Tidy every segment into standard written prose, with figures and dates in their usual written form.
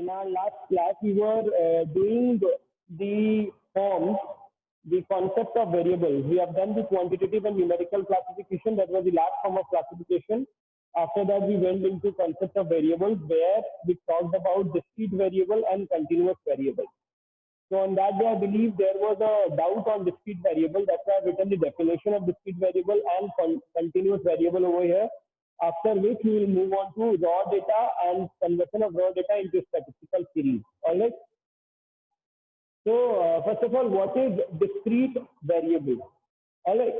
in our last class, we were doing the forms, the concept of variables. We have done the quantitative and numerical classification. That was the last form of classification. After that, we went into concept of variables, where we talked about discrete variable and continuous variable. So on that day, I believe there was a doubt on discrete variable. That's why I've written the definition of discrete variable and continuous variable over here. After which we will move on to raw data and conversion of raw data into statistical series. All right. So first of all, what is discrete variable? All right.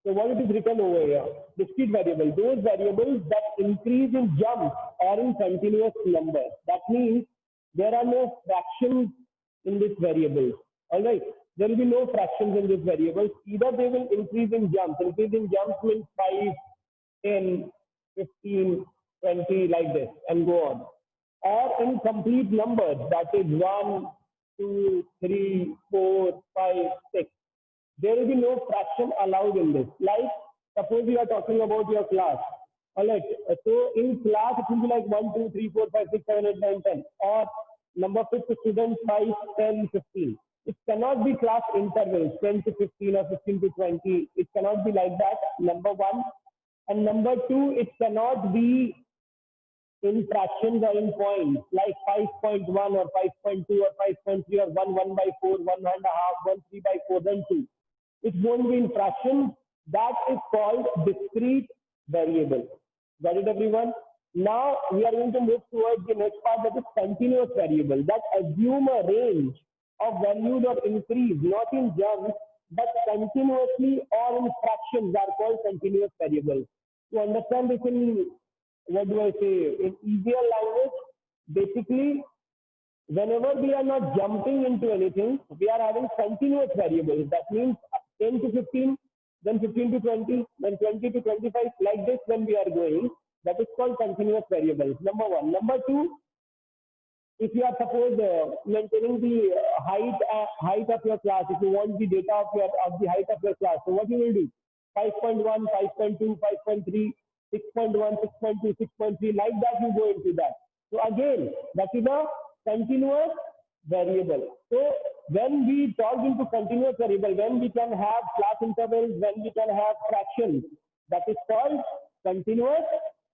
So what it is written over here? Discrete variable, those variables that increase in jumps or in continuous numbers. That means there are no fractions in this variable. All right. There will be no fractions in this variable. Either they will increase in jumps. Increase in jumps means 5, 10, 15, 20, like this, and go on. Or in complete numbers, that is 1, 2, 3, 4, 5, 6. There will be no fraction allowed in this. Like, suppose you are talking about your class. All right. So in class, it will be like 1, 2, 3, 4, 5, 6, 7, 8, 9, 10. Or number of students, 5, 10, 15. It cannot be class intervals, 10 to 15 or 15 to 20. It cannot be like that, number one. And number two, it cannot be in fractions or in points, like 5.1 or 5.2 or 5.3 or 1 by 4, 1 and a half, 1 3 by 4, then 2. It won't be in fractions. That is called discrete variable. Got it, everyone? Now we are going to move towards the next part, that is continuous variable, that assume a range of values of increase, not in jumps, but continuously or in fractions, are called continuous variables. To understand this in, what do I say, in easier language, basically, whenever we are not jumping into anything, we are having continuous variables. That means 10 to 15, then 15 to 20, then 20 to 25, like this when we are going. That is called continuous variables, number one. Number two, if you are suppose maintaining the height of your class, if you want the data of the height of your class, so what you will do? 5.1, 5.2, 5.3, 6.1, 6.2, 6.3, like that you go into that. So again, that is a continuous variable. So when we talk into continuous variable, when we can have class intervals, when we can have fractions, that is called continuous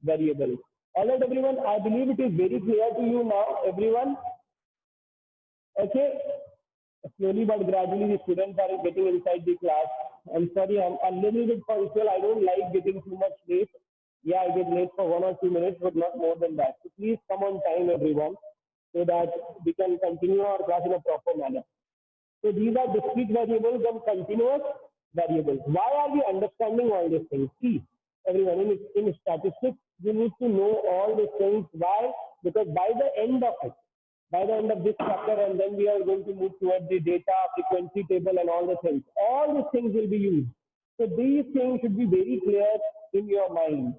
variable. All right, everyone, I believe it is very clear to you now, everyone. Okay, slowly but gradually the students are getting inside the class. I'm sorry, I'm a little bit punctual. I don't like getting too much late. Yeah, I get late for 1 or 2 minutes, but not more than that. So please come on time, everyone, so that we can continue our class in a proper manner. So these are discrete variables and continuous variables. Why are we understanding all these things? See, everyone, in statistics, you need to know all these things. Why? Because by the end of it, by the end of this chapter, and then we are going to move towards the data, frequency table, and all the things. All these things will be used. So these things should be very clear in your mind.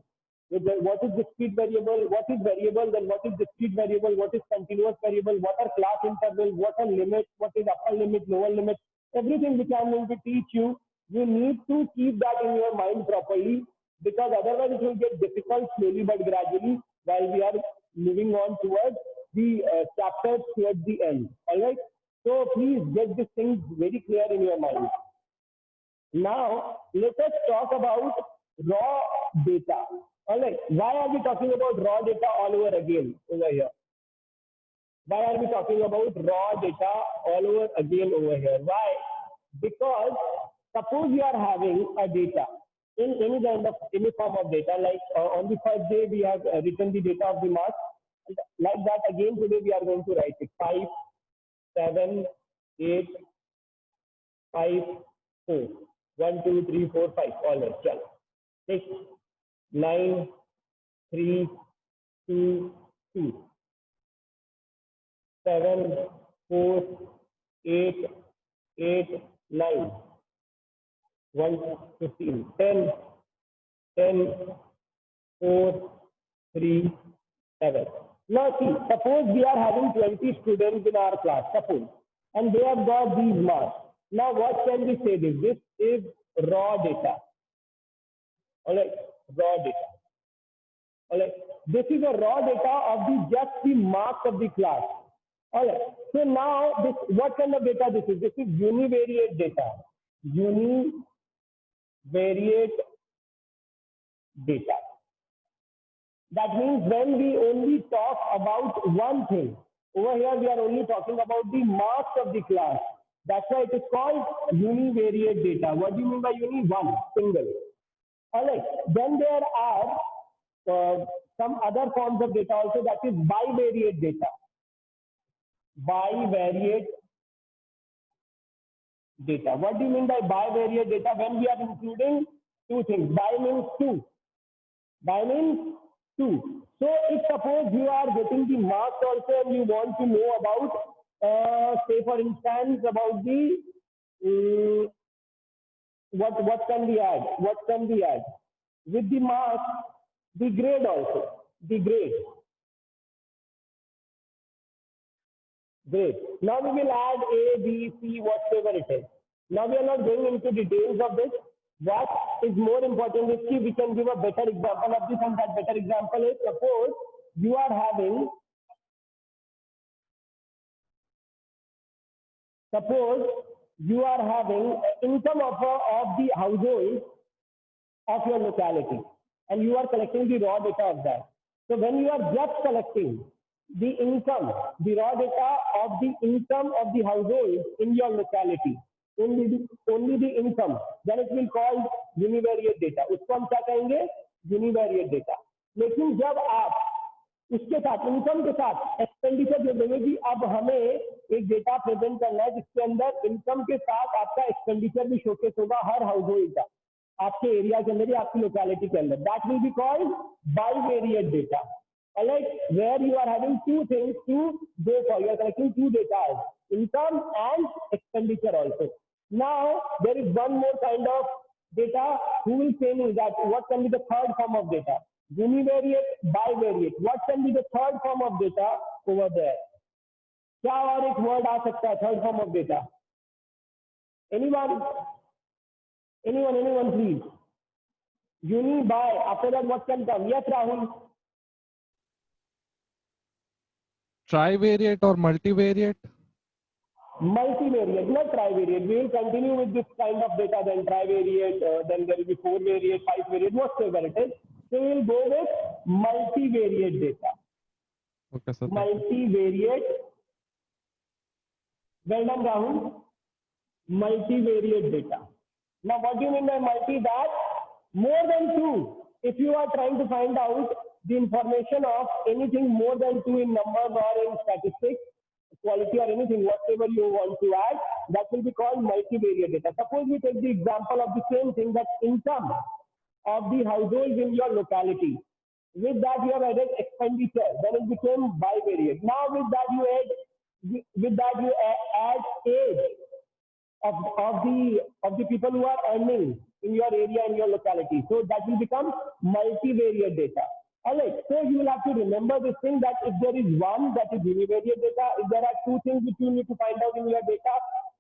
What is discrete variable? What is variable? Then what is discrete variable? What is continuous variable? What are class intervals? What are limits? What is upper limit, lower limit? Everything which I am going to teach you, you need to keep that in your mind properly, because otherwise it will get difficult slowly but gradually while we are moving on towards the chapters towards the end. All right. So please get these things very clear in your mind. Now let us talk about raw data. All right. Why are we talking about raw data all over again over here? Why are we talking about raw data all over again over here? Why? Because suppose you are having a data in any form of data, like on the first day we have written the data of the mass. Like that again today we are going to write it 5, 7, 8, 5, 4. 1, 2, 3, 4, 5. All right. 6, 9, 3, 2, 2. 7, 4, 8, 8, 9. 1, 15, 10, 10, 4, 3, 7. Now see, suppose we are having 20 students in our class, suppose, and they have got these marks. Now what can we say this? This is raw data. All right, raw data. All right, this is a raw data of just the marks of the class. All right. So now, this what kind of data this is? This is univariate data. Univariate data. That means when we only talk about one thing, over here we are only talking about the marks of the class. That's why it is called univariate data. What do you mean by uni? One, single. All right. Then there are some other forms of data also, that is bivariate data. Bivariate data. What do you mean by bivariate data? When we are including two things. Bi means two. Bi means two. So if suppose you are getting the marks also and you want to know about, say for instance, about the what can we add? What can we add? With the marks, the grade also. The grade. Great. Now we will add A, B, C, whatever it is. Now we are not going into details of this. What is more important is we can give a better example of this, and that better example is, suppose you are having, income of the household of your locality, and you are collecting the raw data of that. So when you are just collecting the income, the raw data of the income of the household in your locality, only the income, then it will called univariate data. उसको हम क्या कहेंगे? Univariate data. लेकिन जब आप उसके साथ income के साथ एक्सपेंडिचर जो देंगे कि अब हमें एक डेटा प्रेजेंट करना है जिसके अंदर इनकम के साथ आपका एक्सपेंडिचर भी शोकेस होगा हर हाउस होल्ड का, आपके एरिया के अंदर या आपकी लोकेलिटी के अंदर. That will be called bivariate data. Alright, where you are having two things to go for. You are collecting two data, income and expenditure also. Now, there is one more kind of data. Who will say me that what can be the third form of data? Univariate, bivariate. What can be the third form of data over there? क्या और एक word आ सकता है third form of data? Anyone? Anyone, please. Uni, bi. After that, what can come? Yes, Rahul. Trivariate or multivariate? Multivariate, not trivariate. We will continue with this kind of data, then trivariate, then there will be four variate, five variate, whatever it is. So we will go with multivariate data. Okay, sir. Multivariate. Well done, Rahul. Multivariate data. Now, what do you mean by multi? That more than two. If you are trying to find out the information of anything more than two in numbers or in statistics, quality or anything, whatever you want to add, that will be called multivariate data. Suppose we take the example of the same thing, that income of the households in your locality. With that you have added expenditure, then it became bivariate. Now with that you add age of the people who are earning in your area, in your locality. So that will become multivariate data. Alright, so you will have to remember this thing, that if there is one, that is univariate data. If there are two things which you need to find out in your data,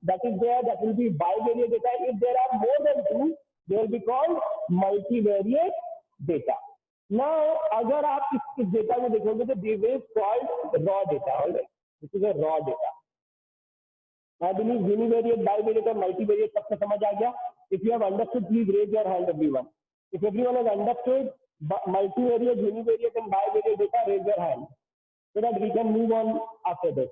that is there, that will be bivariate data. If there are more than two, they will be called multivariate data. Now, अगर आप इस data को देखोगे तो this is called raw data. Alright, this is a raw data. I believe univariate, bivariate और multivariate सबको समझ आ गया. If you have understood, please raise your hand, everyone. If everyone has understood multivariate, univariate and bivariate data, raise your hand so that we can move on after this.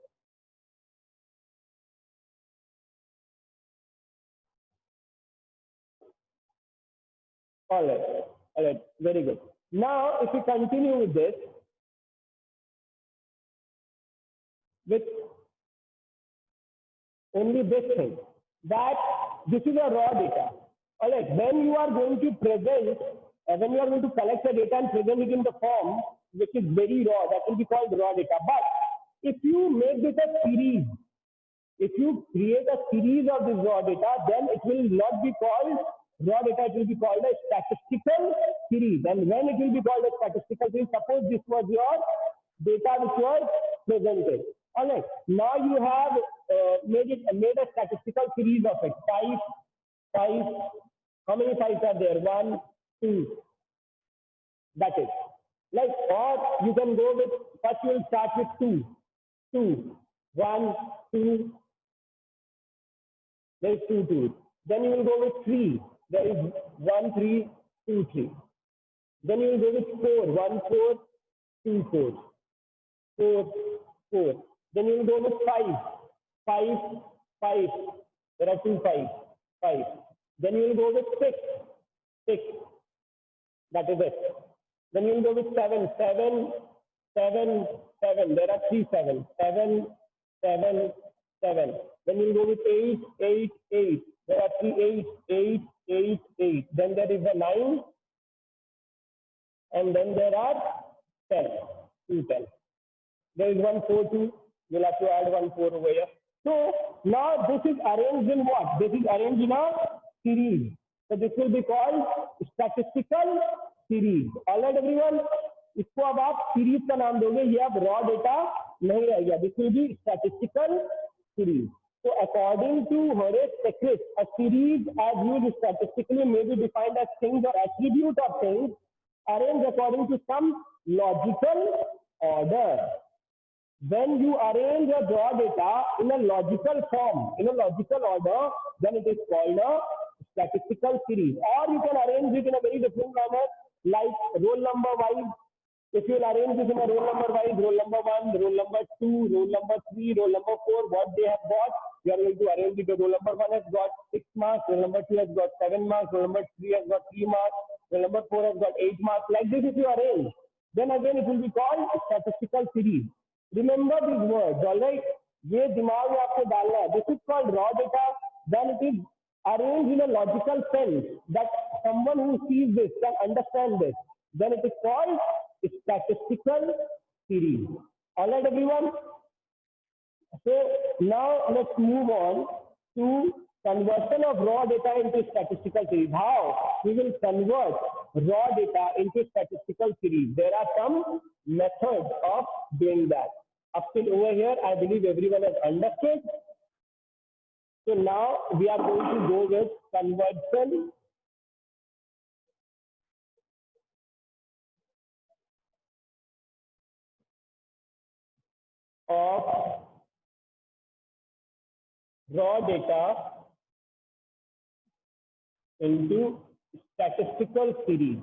Alright, very good. Now, if we continue with this, with only this thing, that this is a raw data. Alright, when you are going to present, when you are going to collect the data and present it in the form which is very raw, that will be called raw data. But if you make this a series, if you create a series of this raw data, then it will not be called raw data, it will be called a statistical series. And when it will be called a statistical series, suppose this was your data which was presented. Alright, now you have made a statistical series of it. Five. How many fives are there? 1, 2. That is. Like, or you can go with, first you will start with 2. 1, 2, there is 2, 2. Then you will go with 3. There is 1, 3, 2, 3. Then you will go with 4. 1, 4, 2, 4. 4, 4. Then you will go with 5. 5, 5. There are 2 5. 5. Then you will go with 6. 6. That is it. Then you will go with 7. 7, 7, 7. There are 3 7. 7, 7, 7. Then you will go with 8, 8, 8. There are 3 8, 8, 8, 8. Then there is a 9. And then there are 10. 2 10. There is 1 4 2. You'll have to add 1 4 over here. So now this is arranged in what? This is arranged in a series. So this will be called statistical series. All right, everyone. इसको अब आप series का नाम दोगे, ये अब raw data नहीं रहेगा. This will be statistical series. So according to Horace Secret, a series as used statistically may be defined as things or attribute of things arranged according to some logical order. When you arrange your raw data in a logical form, in a logical order, then it is called a statistical series. Or you can arrange it in a very different manner, like roll number wise. If you will arrange this in a roll number wise, roll number 1, roll number 2, roll number 3, roll number 4, what they have got, you are going to arrange it. Roll number 1 has got 6 marks, roll number 2 has got 7 marks, roll number 3 has got 3 marks, roll number 4 has got 8 marks. Like this, if you arrange, then again it will be called a statistical series. Remember these words, all right? ये दिमाग में आपको डालना है. This is called raw data. Then it is arranged in a logical sense that someone who sees this can understand this. Then it is called statistical series. All right, everyone. So now let's move on to conversion of raw data into statistical series. How we will convert raw data into statistical series? There are some methods of doing that. Up till over here, I believe everyone has understood. So now we are going to go with conversion of raw data into statistical series.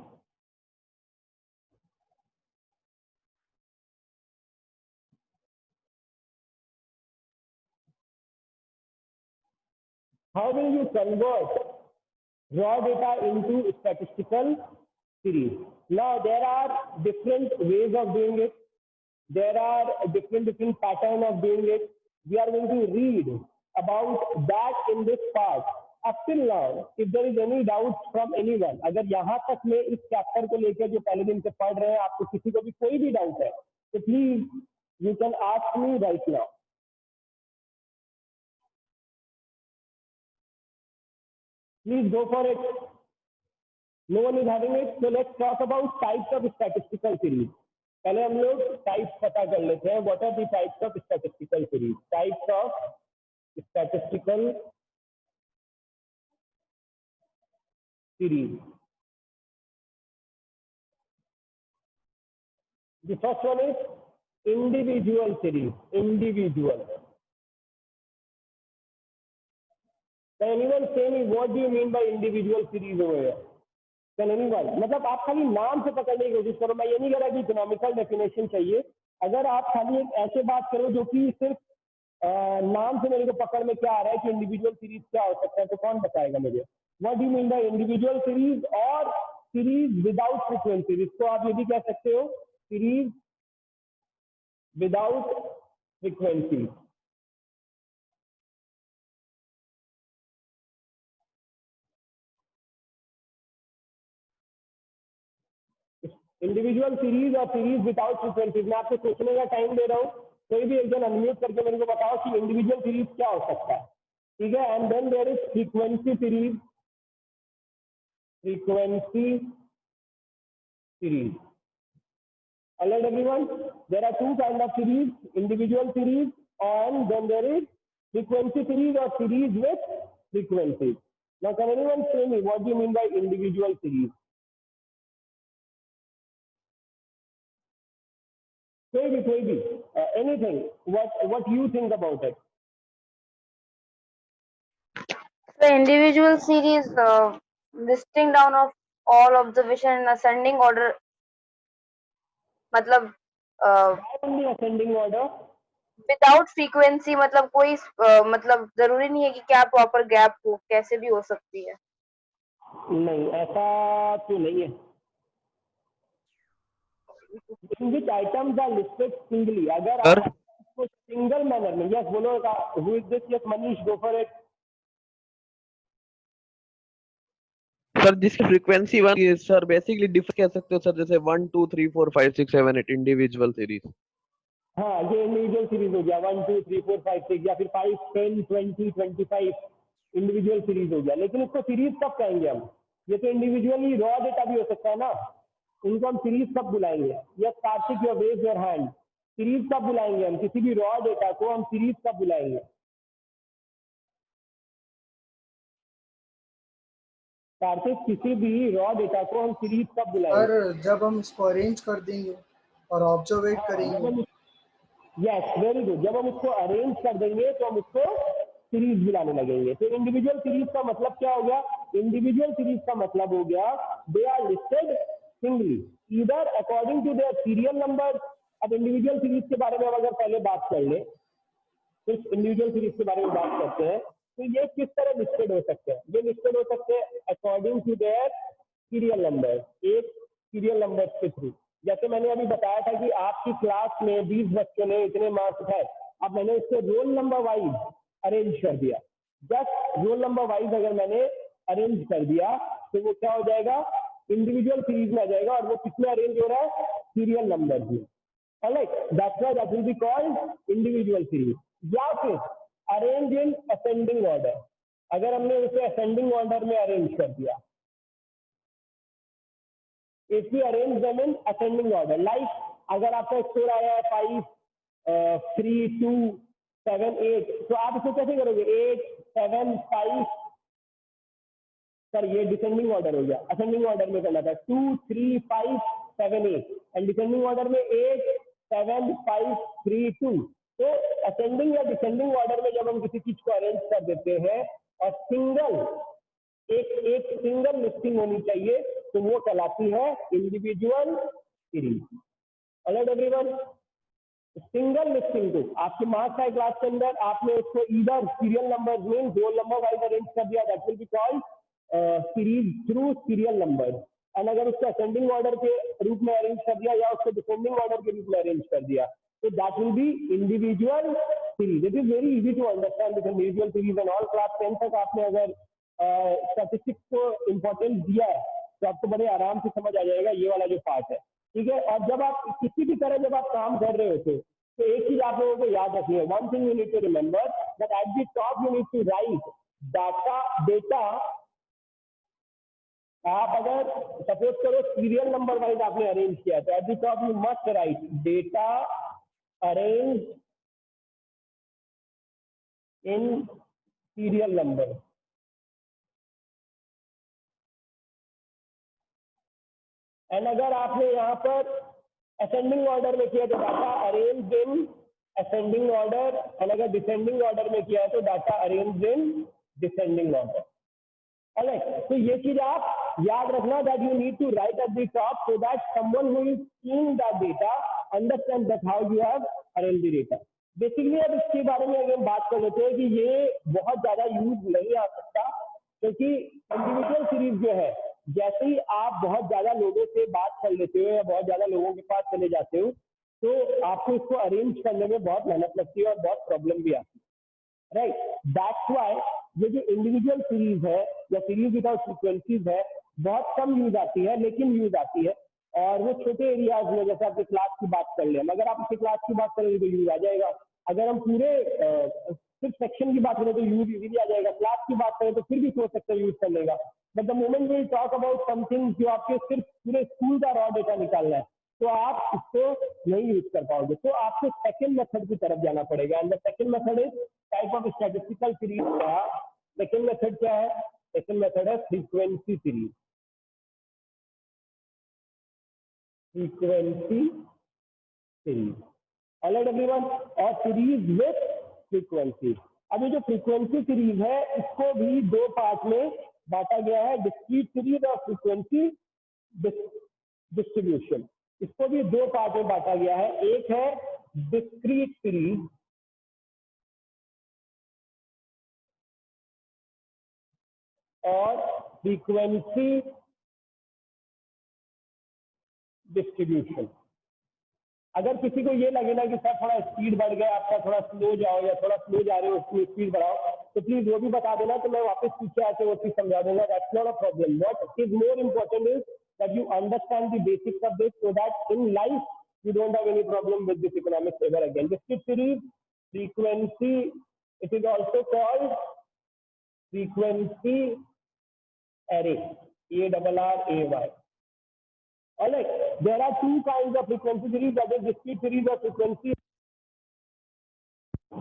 How will you convert raw data into statistical series? Now there are different ways of doing it. There are different patterns of doing it. We are going to read about that in this part. Up till now, if there is any doubt from anyone, अगर यहाँ तक में इस chapter को लेकर जो पहले दिन से पढ़ रहे हैं, आपको किसी को भी कोई भी डाउट है, तो please you can ask me right now. Please go for it. No one is having it. So let's talk about types of statistical series. पहले हम लोग टाइप्स पता कर लेते हैं. What are the types of statistical series? Types of statistical series. The first one is individual series. Individual. Can anyone say me what do you mean by individual series over here? Can anyone? मतलब आप खाली नाम से पकड़ने की कोशिश करो. मैं ये नहीं कह रहा कि इकोनॉमिकल डेफिनेशन चाहिए. अगर आप खाली एक ऐसे बात करो जो कि सिर्फ नाम से मेरे को पकड़ में क्या आ रहा है कि इंडिविजुअल सीरीज क्या हो सकता है, तो कौन बताएगा मुझे? What do you mean by individual series और सीरीज विदाउट फ्रीक्वेंसी? इसको आप ये भी कह सकते हो series without frequency. Individual series और सीरीज विदाउट फ्रीक्वेंसी. मैं आपको सोचने का टाइम दे रहा हूँ. कोई भी एक जन अनम्यूट करके मेरे को बताओ कि इंडिविजुअल सीरीज क्या हो सकता है. ठीक है. And then there is frequency series. Frequency series. Alright, everyone. There are two kinds of series: individual series, and then there is frequency series or series with frequency. Now, can anyone say me what do you mean by individual series? कोई भी anything, what you think about it? The individual series listing down of all observation in ascending order, मतलब Why only ascending order? Without frequency, मतलब कोई मतलब जरूरी नहीं है कि क्या प्रॉपर गैप हो, कैसे भी हो सकती है। नहीं, ऐसा तो नहीं है। In which items are listed singly? अगर Sir? आप इसको सिंगल मैनर में, यस बोलो, who is this? Yes, Manish, go for it. Sir जिसकी frequency one sir basically differ कह सकते हो सर, जैसे 1 2 3 4 5 6 7 8 इंडिविजुअल सीरीज। हाँ, ये इंडिविजुअल सीरीज हो गया 1 2 3 4 5 6, या फिर 5 10 20 25 इंडिविजुअल सीरीज हो गया। लेकिन इसको सीरीज कब कहेंगे हम? ये तो इंडिविजुअली रॉ डेटा भी हो सकता है ना, उनको हम सीरीज कब बुलाएंगे? Yes Kartik, your raise your hand. Series कब बुलाएंगे हम? किसी भी रॉ डेटा को हम सीरीज कब बुलाएंगे? कार्तिक, किसी भी रॉ डेटा को हम सीरीज कब बुलाएंगे? और जब हम इसको अरेंज कर देंगे और ऑब्जर्वेट करेंगे। Yes, very good. जब हम उसको अरेंज कर देंगे तो हम उसको सीरीज बुलाने लगेंगे। तो इंडिविजुअल सीरीज का मतलब क्या हो गया? इंडिविजुअल सीरीज का मतलब हो गया they are listed singly either according to their serial number. अब इंडिविजुअल सीरीज के बारे में अगर पहले बात कर ले, सिर्फ इंडिविजुअल सीरीज के बारे में बात करते हैं, तो ये किस तरह लिस्टेड हो सकते हैं? ये लिस्टेड हो सकते हैं according to their serial number, एक सीरियल नंबर के थ्रू। जैसे मैंने अभी बताया था कि आपकी क्लास में 20 बच्चों ने इतने मार्क्स उठाए, अब मैंने उसको रोल नंबर वाइज अरेंज कर दिया। जस्ट रोल नंबर वाइज अगर मैंने अरेंज कर दिया तो वो क्या हो जाएगा? इंडिविजुअल सीरीज में आ जाएगा, और वो किसमें अरेंज हो रहा है? सीरियल नंबर में। Alright, that's why that will be called individual series. या फिर अरेंज इन असेंडिंग ऑर्डर, अगर हमने उसे असेंडिंग ऑर्डर में अरेंज कर दिया, if we arrange them in ascending order, like अगर आपका स्कोर आया है 5 3 2 7 8, तो आप इसे कैसे करोगे? 8 7 5, सर ये डिसेंडिंग ऑर्डर हो गया, असेंडिंग ऑर्डर में करना था 2 3 5 7 8, एंड डिसेंडिंग ऑर्डर में 8 7 5 3 2। तो असेंडिंग या डिसेंडिंग ऑर्डर में जब हम किसी चीज को अरेंज कर देते हैं और एक सिंगल लिस्टिंग होनी चाहिए, तो वो कहलाती है individual series. Alright everyone, single listing को आपके मार्क्स आए क्लास के अंदर, आपने उसको इधर सीरियल नंबर में रोल नंबर वाइज अरेंज कर दिया, that will be called series through serial number. And अगर उसको असेंडिंग ऑर्डर के रूप में अरेंज कर दिया या उसको डिसेंडिंग ऑर्डर के रूप में अरेंज कर दिया, तो that will be individual series. It is very easy to understand this individual series, and all class 10 तक आपने अगर स्टैटिस्टिक्स को इम्पोर्टेंस दिया है तो आपको बड़े आराम से समझ आ जाएगा ये वाला जो पार्ट है, ठीक है। और जब आप किसी भी तरह जब आप काम कर रहे होते तो एक चीज आप लोगों को याद रखनी है, one thing you need to remember that at the top you need to write data. आप अगर सपोज करो सीरियल नंबर वाइज आपने अरेंज किया, तो at the top you must write data arrange in serial number. And अगर आपने यहाँ पर असेंडिंग ऑर्डर में किया तो data arrange in ascending order, and अगर डिसेंडिंग ऑर्डर में किया तो data arrange in descending order. Alright, तो ये चीज आप याद रखना that you need to write at the top so that someone who is seeing that data understand that how you have arrange the data. Basically अब इसके बारे में अगर बात कर लेते हैं कि ये बहुत ज्यादा यूज नहीं आ सकता, क्योंकि इंडिविजुअल सीरीज जो है, जैसे ही आप बहुत ज्यादा लोगों से बात कर लेते हो या बहुत ज्यादा लोगों के पास चले जाते हो, तो आपको इसको अरेंज करने में बहुत मेहनत लगती है और बहुत प्रॉब्लम भी आती है, राइट। दैट्स व्हाई ये जो इंडिविजुअल सीरीज है या सीरीज विदाउट फ्रीक्वेंसीज है, बहुत कम यूज आती है, लेकिन यूज आती है। और वो छोटे एरियाज में, जैसे आपके क्लास की बात कर ले, अगर आप इसके क्लास की बात करेंगे तो यूज आ जाएगा। अगर हम पूरे सिर्फ सेक्शन की बात करें तो यूज इजीली आ जाएगा। क्लास की बात करें तो फिर भी सोच सकते हैं यूज कर लेगा। But the moment we talk about something जो आपके सिर्फ पूरे स्कूल का रॉ डेटा निकालना है, तो आप इसको नहीं यूज कर पाओगे। तो आपको सेकंड मेथड की तरफ जाना पड़ेगा, and the second method is type of statistical series. Second method क्या है? सेकंड मेथड है frequency series. Frequency series. Alright everyone, और सीरीज विथ फ्रीक्वेंसी। अब ये जो फ्रीक्वेंसी सीरीज है इसको भी दो पार्ट में बांटा गया है, डिस्क्रीट सीरीज और फ्रीक्वेंसी डिस्ट्रीब्यूशन। इसको भी दो पार्ट में बांटा गया है, एक है डिस्क्रीट सीरीज और फ्रीक्वेंसी डिस्ट्रीब्यूशन। अगर किसी को ये लगे ना कि सर थोड़ा स्पीड बढ़ गया आपका, थोड़ा स्लो जाओ या थोड़ा स्लो जा रहे हो उसमें स्पीड बढ़ाओ, तो प्लीज वो भी बता देना, तो मैं वापस पीछे आके वो चीज समझा दूंगा। That's not a problem. What is more important is that you understand the basics of this so that in life you don't have any problem with this economics ever again. Discrete series frequency, it is also called frequency array, ARRAY. All right, there are two kinds of frequency series, that is discrete series or frequency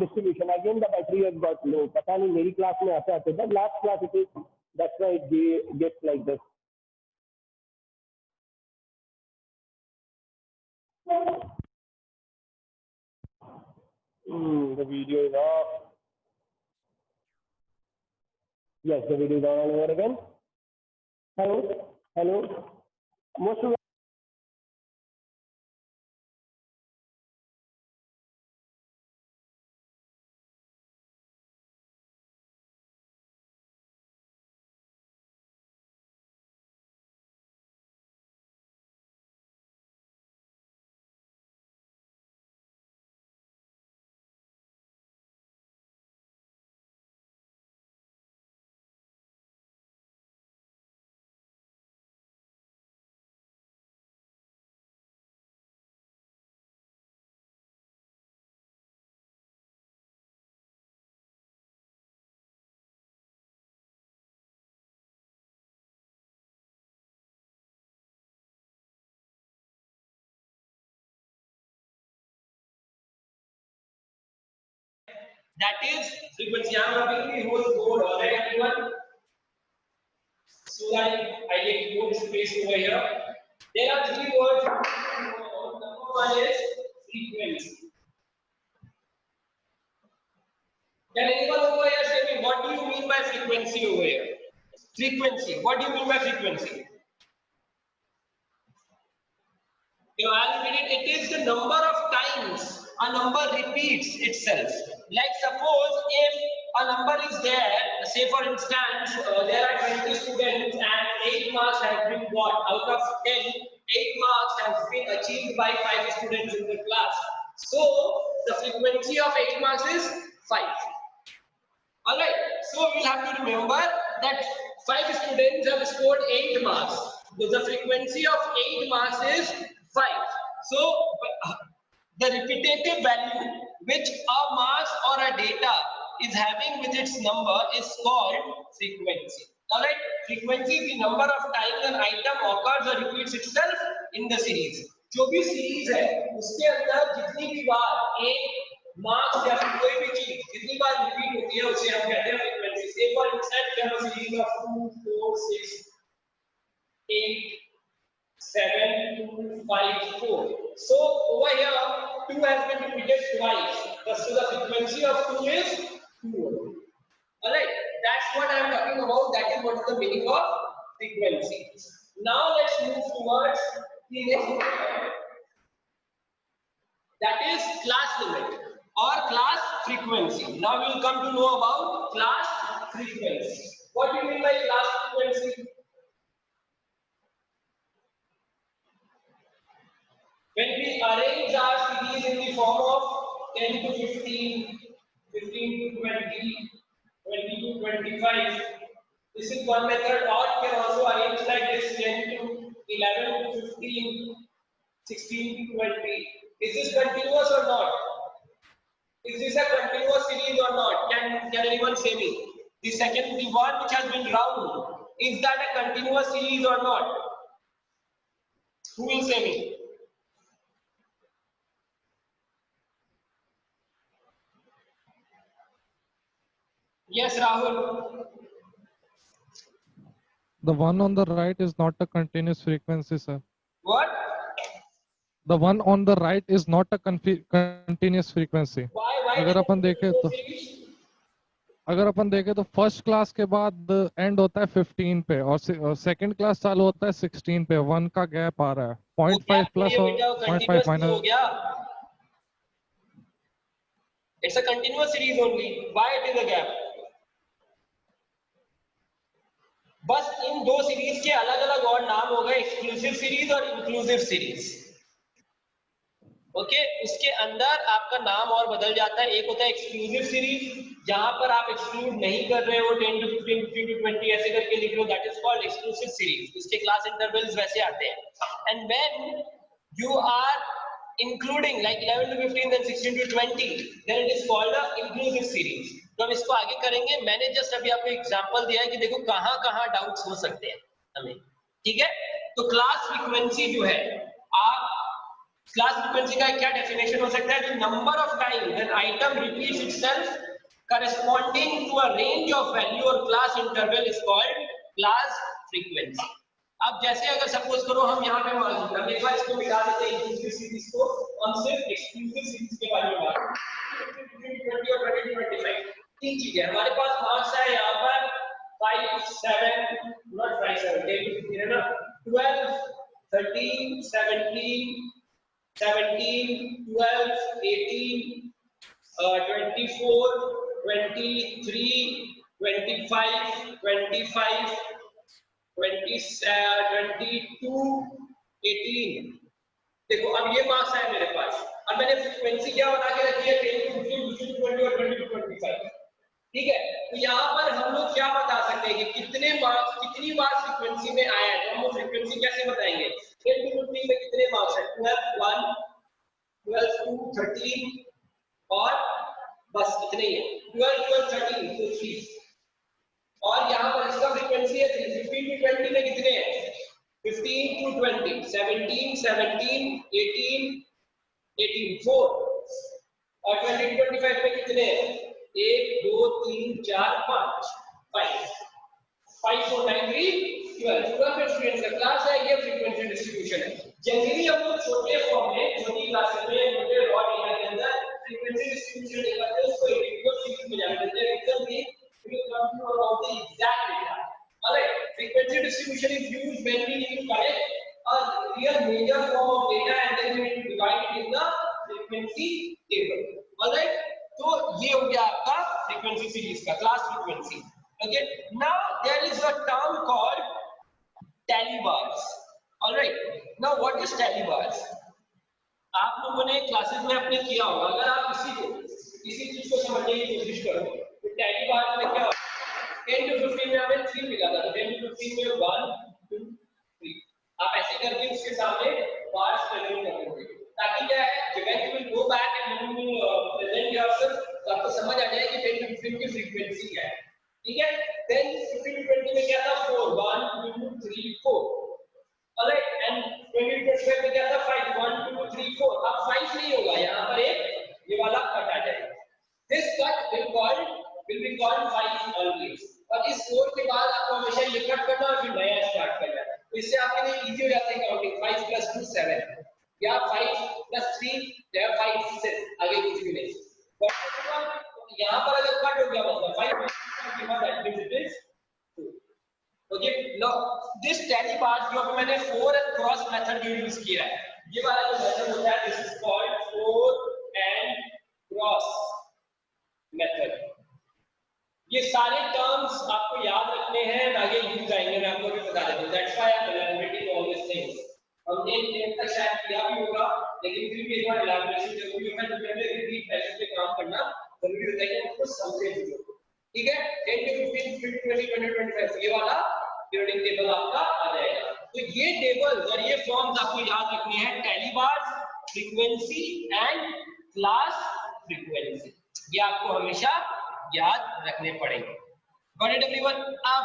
distribution. Again the battery has got low. पता नहीं मेरी class में आते आते, but last class it is, that's why it gets like this. The video is off. Yes, the video is on and over again. Hello, hello. Most of that is frequency. I am rubbing the whole board, alright everyone? So that I get more space over here. There are three words. Number one is frequency. Can anyone over here say me what do you mean by frequency over here? Frequency. What do you mean by frequency? I'll repeat it. It is the number of times a number repeats itself. Like suppose if a number is there, say for instance, there are 20 students and 8 marks have been got. Out of 10, 8 marks have been achieved by 5 students in the class. So the frequency of 8 marks is 5. Alright, so we'll have to remember that 5 students have scored 8 marks. So the frequency of 8 marks is 5. So the repetitive value which a marks or a data is having with its number is called frequency. Alright, frequency is the number of times an item occurs or repeats itself in the series. जो भी series है उसके अंदर जितनी भी बार एक marks या फिर कोई भी चीज जितनी बार रिपीट होती है उसे हम कहते हैं फ्रीक्वेंसी। से for instance we have a series of 2, 4, 6, 8, 7, 2, 5, 4. So over here 2 has been repeated twice. So the frequency of 2 is 2. Alright, that's what I am talking about. That is what is the meaning of frequency. Now let's move towards the next one. That is class limit or class frequency. Now we will come to know about class frequency. What do you mean by class frequency? When we arrange our series in the form of 10 to 15, 15 to 20, 20 to 25, this is one method, or you can also arrange like this 10 to 11 to 15, 16 to 20. Is this continuous or not? Is this a continuous series or not? Can anyone say me? The one which has been round, is that a continuous series or not? Who will say me? Yes, Rahul. The one on the right is not a continuous frequency, sir. What? the one on the right is not a continuous frequency. Why अगर अपन देखें तो first class के बाद and होता है 15 पे और second class चालू होता है 16 पे, 1 का गैप आ रहा है, 0.5 प्लस और 0.5 हो माइनस. गया. It's a continuous series only. Why it is a gap? बस इन दो सीरीज के अलग अलग और नाम हो गए, एक्सक्लूसिव सीरीज और इंक्लूसिव सीरीज. ओके, उसके अंदर आपका नाम और बदल जाता है. एक होता है एक्सक्लूसिव सीरीज, जहां पर आप एक्सक्लूड नहीं कर रहे हो, 10 to 15, 15 to 20 ऐसे करके लिख लो, that is called exclusive series. उसके क्लास इंटरवल्स वैसे आते हैं. And when you are including like 11 to 15 then 16 to 20, then it is called a inclusive series. तो हम इसको आगे करेंगे. मैंने जस्ट अभी आपको एग्जांपल दिया है कि देखो कहां डाउट्स हो सकते हैं हमें. ठीक है, तो क्लास फ्रीक्वेंसी जो है, आप क्लास फ्रीक्वेंसी का क्या डेफिनेशन हो सकता है? The number of time that item repeats itself corresponding to a range of value or class interval is called class frequency. अब जैसे अगर सपोज करो हम यहाँ पे हम एक बार इसको मिटा देते हैं इंक्लूसिव सीरीज को, हम सिर्फ एक्सक्लूसिव सीरीज के बारे में बात करें. 20 और 25 तीन चीजें हमारे पास मार्क्स है यहाँ पर 5 7 नॉट 5 7 10 है ना, 12 13 17 17 12 18 24 23 25 25 22 18. देखो अब ये मार्क्स है मेरे पास. अब मैंने फ्रीक्वेंसी क्या बना के रखी है? 10 to 15, 15 to 20 और 20 to 25. ठीक है, तो यहाँ पर हम लोग क्या बता सकते हैं कि कितने मार्क्स कितनी बार फ्रीक्वेंसी में आया है. तो हम फ्रीक्वेंसी कैसे बताएंगे? 10 to 15 में कितने मार्क्स है? 12 1 12 2 13 और बस इतने ही है. 12 12 13 तो 3. और यहाँ पर इसका फ्रीक्वेंसी है 15 to 20 में कितने हैं? 15 to 20 17 17 18 18 4. और 20 to 25 में कितने हैं? 1 2 3 4 5 5 5 4 9 3 12. पूरा फ्रीक्वेंसी का क्लास है, ये फ्रीक्वेंसी डिस्ट्रीब्यूशन है. जनरली हम लोग छोटे फॉर्म में छोटी क्लासेस में छोटे रॉ डेटा के अंदर फ्रीक्वेंसी डिस्ट्रीब्यूशन दिखाते हैं, उसको इंडिविजुअल सीरीज में जाने देते हैं. Result we will come to about the exact data. Alright, frequency distribution is used when we need to collect a real major form of data and then we need to divide it in the frequency table. Alright, तो ये हो गया आपका frequency series का class frequency. Okay, now there is a term called tally bars. Alright, now what is tally bars? आप लोगों ने classes में अपने किया होगा. अगर आप इसी चीज को समझने की कोशिश करो, टैली बार में क्या 10 to 15 में हमें 3 मिला था. 10 to 15 में 1 2 3. आप ऐसे करके उसके सामने बार्स प्रेजेंट कर देंगे ताकि क्या है, when you will go back and you will present yourself, तो आपको समझ आ जाए कि 10 to 15 की फ्रीक्वेंसी क्या है. ठीक है, then 15 to 20 में क्या था? 4 1 2 3 4. alright, and 20 to 25 में क्या था? 5 1 2 3 4. अब 5 नहीं होगा, यहाँ पर एक ये वाला कट आ जाएगा. This cut will be called 5 always. और इस 4 के बाद आपको हमेशा ये कट करना और फिर नया स्टार्ट करना है. तो इससे आपके लिए इजी हो जाता है काउंटिंग. 5 plus 2 7 या 5 plus 3 या 5 6 आगे कुछ भी नहीं. यहाँ पर अगर कट हो गया मतलब 5 that means it is 2. Okay, now this tally bar जो अभी मैंने 4 and cross method यूज किया है, ये वाला जो मेथड होता है this is called 4 and cross method. ये सारे टर्म्स आपको याद रखने हैं, आगे यूज आएंगे. मैं आपको भी बता देता हूं. That's why I am elaborating all this things. हमने 10 तक शायद किया भी होगा, लेकिन फिर भी एक बार एलैबोरेशन जरूरी होता है क्योंकि हमें रिपीट पैटर्न पे काम करना जरूरी होता है कि हम कुछ समझे भी हो. ठीक है, 10 to 15 20 20 25 ये वाला पीरियडिक टेबल आपका आ जाएगा. तो ये टेबल और ये फॉर्म्स आपको याद रखने हैं. Tally bars, frequency and class frequency, ये आपको हमेशा याद रखने पड़ेंगे. Got it everyone? अब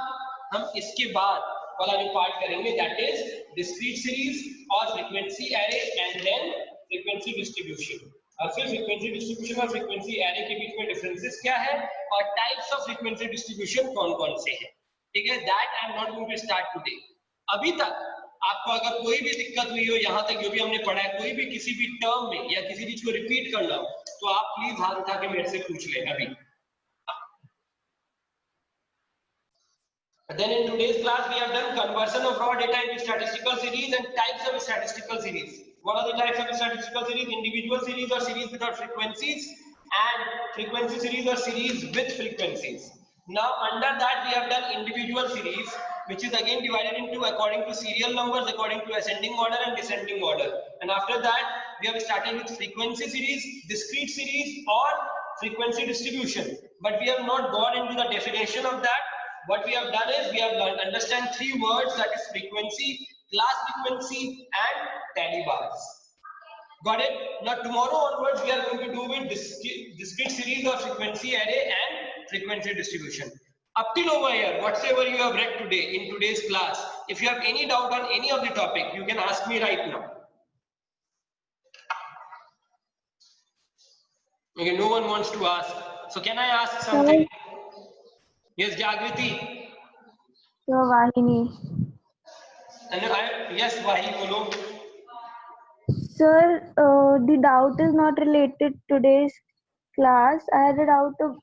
हम इसके बाद वाला जो पार्ट करेंगे दैट इज डिस्क्रीट सीरीज और frequency array and then frequency distribution. और फिर फ्रीक्वेंसी डिस्ट्रीब्यूशन और फ्रीक्वेंसी एरे के बीच में डिफरेंसेस क्या है और टाइप्स ऑफ फ्रीक्वेंसी डिस्ट्रीब्यूशन कौन-कौन से हैं. ठीक है, that I am not going to start today. अभी तक आपको अगर कोई भी दिक्कत हुई हो यहाँ तक जो भी हमने पढ़ा है, कोई भी किसी भी टर्म में या किसी चीज को रिपीट करना हो, तो आप प्लीज हाथ उठा के मेरे से पूछ लें अभी। Then in today's class we have done conversion of raw data into statistical series and types of statistical series. What are the types of statistical series? Individual series or series without frequencies, and frequency series or series with frequencies. Now under that we have done individual series, which is again divided into according to serial numbers, according to ascending order and descending order. And after that we have started with frequency series, discrete series or frequency distribution. But we have not gone into the definition of that. What we have done is we have learned understand three words, that is frequency, class frequency and tally bars. Got it? Now tomorrow onwards we are going to do with discrete series or frequency array and frequency distribution. Up till over here, whatsoever you have read today in today's class, if you have any doubt on any of the topic, you can ask me right now. Okay, no one wants to ask. So can I ask something? Yes, Jagriti. So Vahini. Yes, Vahi, bolo. Sir, the doubt is not related to today's class. I had a doubt of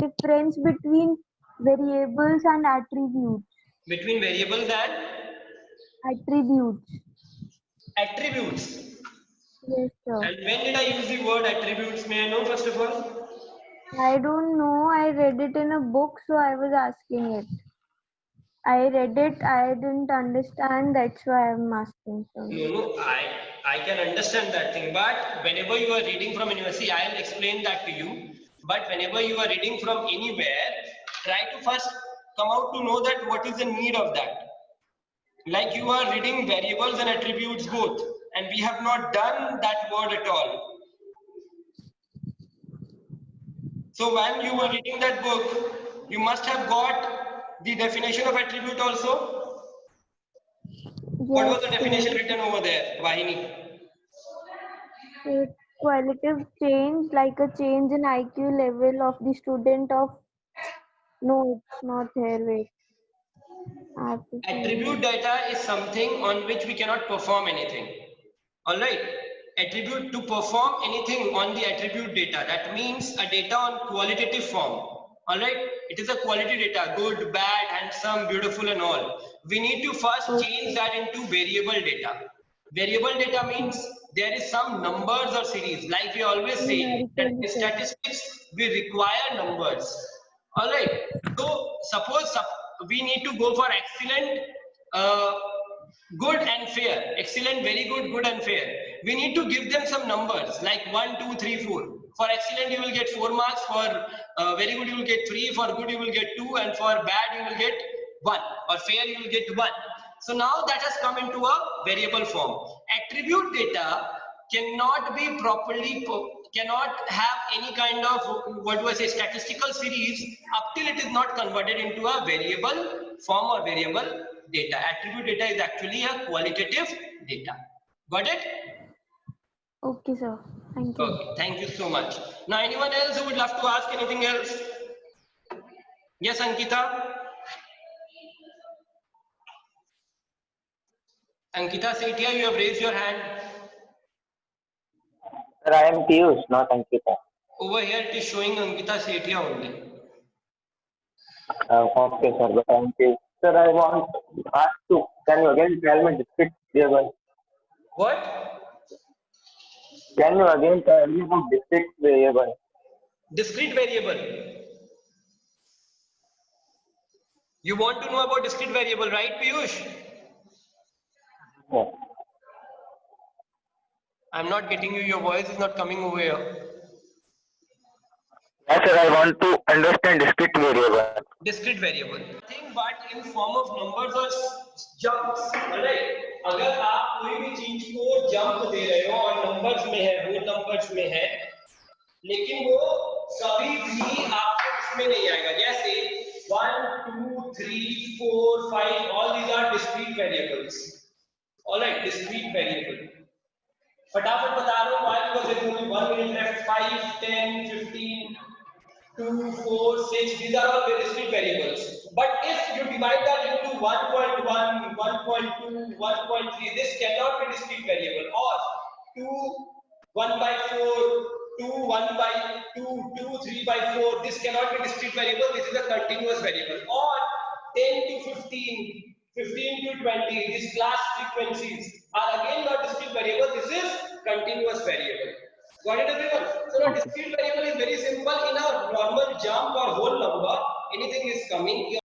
difference between variables and attributes. Between variables and Attributes. attributes. Yes, sir. And when did I use the word attributes? May I know first of all? I don't know. I read it in a book, so I was asking it. I read it. I didn't understand. That's why I'm asking. Sir. No, I can understand that thing. But whenever you are reading from university, I'll explain that to you. But whenever you are reading from anywhere, try to first come out to know that what is the need of that. Like you are reading variables and attributes both, and we have not done that word at all. So when you were reading that book, you must have got the definition of attribute also. What was the definition written over there, Vahini? Qualitative change, like a change in IQ level of the student of. No, it's not here. Wait. Attribute data is something on which we cannot perform anything. All right. Attribute, to perform anything on the attribute data, that means a data on qualitative form. All right. It is a quality data, good, bad, handsome, beautiful and all. We need to first change that into variable data. Variable data means there is some numbers or series. Like we always say that in statistics we require numbers. All right. So suppose we need to go for excellent, good and fair. Excellent, very good, good and fair. We need to give them some numbers like 1, 2, 3, 4. For excellent you will get 4 marks, for very good you will get 3, for good you will get 2, and for bad you will get 1, or fair you will get 1. So now that has come into a variable form. Attribute data cannot be properly, cannot have any kind of, what do I say, statistical series up till it is not converted into a variable form or variable data. Attribute data is actually a qualitative data. Got it? Okay, sir. Thank you. Okay, thank you so much. Now anyone else who would love to ask anything else? Yes, Ankita? Ankita Sethia, you have raised your hand. Sir, I am Piyush, not Ankita. Over here it is showing Ankita Sethia only. Okay, sir, but I am Piyush. Sir, I want to ask you, can you again tell me discrete variable? What? Can you again tell me about discrete variable? Discrete variable. You want to know about discrete variable, right, Piyush? Yes. I'm not getting you. Your voice is not coming over here. Yes, sir, I want to understand discrete variable. Discrete variable. Thing but in form of numbers or jumps. Alright. अगर आप कोई भी चीज को jump दे रहे हो और numbers में है, वो नंबर्स में है, लेकिन वो कभी भी आपको इसमें नहीं आएगा. जैसे 1, 2, 3, 4, 5, all these are discrete variables. Alright, discrete variable. फटाफट बता रहा हूँ, why? Because there is only 1 minute left. 5, 10, 15, 2, 4, 6. These are all discrete variables. But if you divide that into 1.1, 1.2, 1.3, this cannot be discrete variable. Or 2, 1 by 4, 2, 1 by 2, 2, 3 by 4, this cannot be discrete variable, this is a continuous variable. Or 10 to 15, 15 to 20, these class frequencies are again not discrete variable, this is continuous variable. Got it, everyone? So a discrete variable is very simple. In a normal jump or whole number, anything is coming.